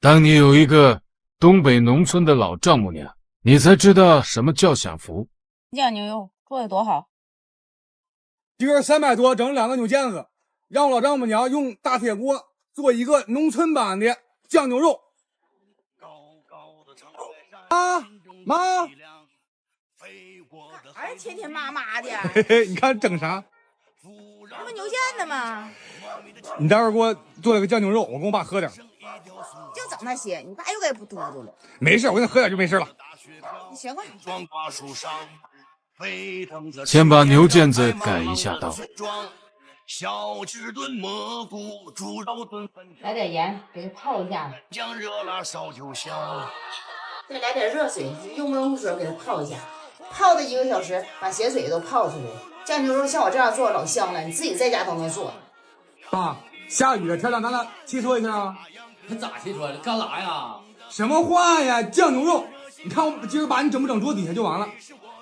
当你有一个东北农村的老丈母娘，你才知道什么叫享福。酱牛肉做的多好，今儿300多整2个牛腱子，让我老丈母娘用大铁锅做一个农村版的酱牛肉。妈，还是天天骂骂的。嘿嘿，你看整啥？这不牛腱子吗？你待会儿给我做了个酱牛肉，我跟我爸喝点。就整那些，你爸又该不嘟嘟了。没事，我给你喝点就没事了。你学会。先把牛腱子改一下刀。小鸡炖蘑菇，猪肉炖粉条，来点盐，给它泡一下。酱热辣烧酒香。再来点热水，用温乎水给它泡一下，泡的1个小时，把咸水都泡出来。酱牛肉像我这样做老香了，你自己在家都能做。爸，下雨了，天凉，咱俩切磋一下啊？你咋切磋？干啥呀？什么话呀？酱牛肉，你看我今儿把你整不整桌底下就完了。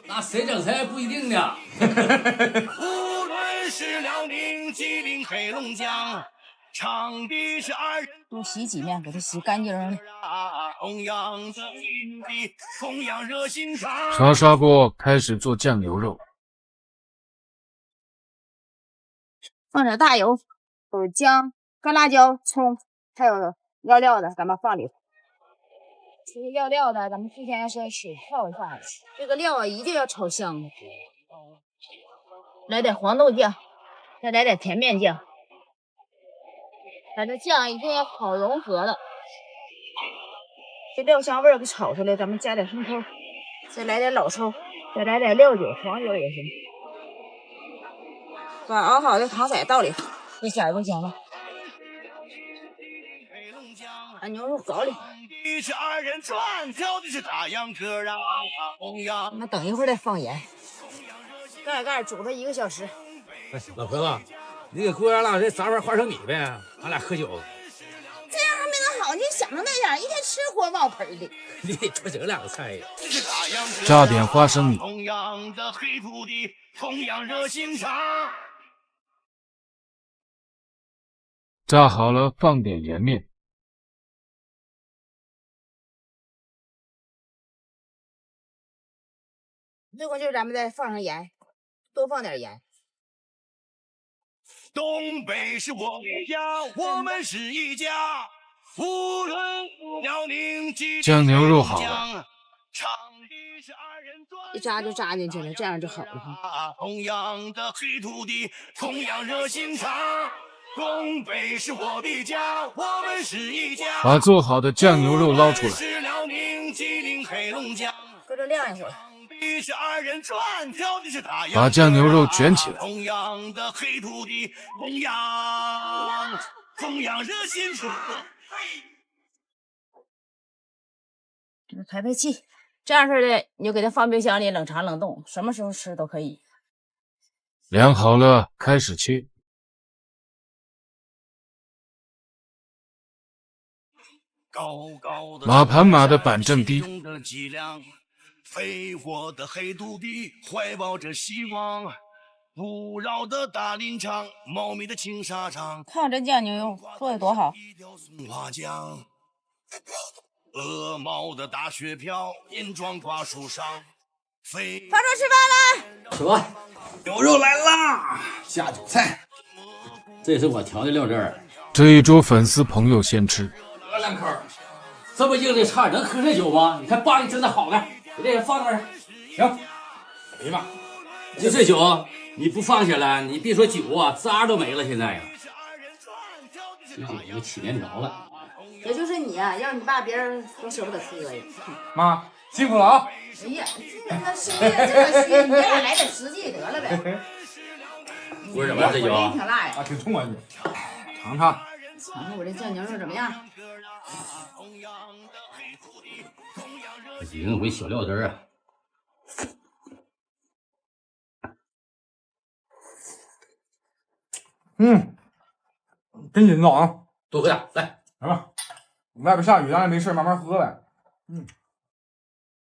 那谁整谁不一定呢。无论是辽宁、吉林、黑龙江，唱的是二人。多洗几面，给它洗干净了。同样的地，同样热心肠。刷锅，开始做酱牛肉。放点大油，有姜、干辣椒、葱，还有料的，咱们放里头。这些要料的，咱们提前要先水泡一下。这个料啊，一定要炒香的。来点黄豆酱，再来点甜面酱，把这酱一定要好融合了。这料香味儿给炒出来，咱们加点生抽，再来点老抽，再来点料酒、黄酒也行。把熬好的糖色倒里头，这色儿不行了。把牛肉搞里。是二人转，跳的是大秧歌啊！那等一会儿再放盐，盖煮它1个小时。哎，老婆子，你给姑娘俩这杂玩花生米呗，俺俩喝酒。这样还没能好，你想成那样，一天吃锅冒盆的。你得多整2个菜呀。炸点花生米。同样的黑土地，同样热心肠。炸好了，放点盐面。这会儿就咱们再放上盐，多放点盐。东北是我的家，我们是一家。无论辽宁、吉林、酱牛肉好了，一炸就炸进去了，这样就好了。同样的黑土地，同样热心肠。东北是我的家，我们是一家。把做好的酱牛肉捞出来。是辽宁、吉林、黑龙江。搁这晾一会儿。是二人转，跳的是大把酱牛肉卷起来。同样的黑土地，同样热心肠。这个排排气，这样式的你就给它放冰箱里冷藏冷冻，什么时候吃都可以。凉好了，开始切。马盘马的板正低。肥沃的黑土地怀抱着希望，不饶的大林场，茂密的青纱场。看这酱牛肉做的多好，一条松花江，鹅毛的大雪飘，银装挂树上。发桌吃饭了，吃饭，牛肉来啦，下酒菜。这是我调的料汁儿。这一桌粉丝朋友先吃。喝2口，这么硬的菜能喝这酒吗？你看爸给你整的好的。给这个放那儿，行。哎呀妈，就这酒你不放下来，你别说酒啊，渣都没了。现在呀，这酒都起面条了。也就是你啊，要你爸别人都舍不得吃这个。妈，辛苦了啊！哎呀，这个虚呀，这个虚，你俩来点实际得了呗。不是怎么样这酒啊？挺辣呀，挺冲啊你。尝尝。尝尝我这酱牛肉怎么样？一回小料汁儿啊！真紧张啊！多喝点，来，来吧。外边下雨，咱也没事，慢慢喝呗。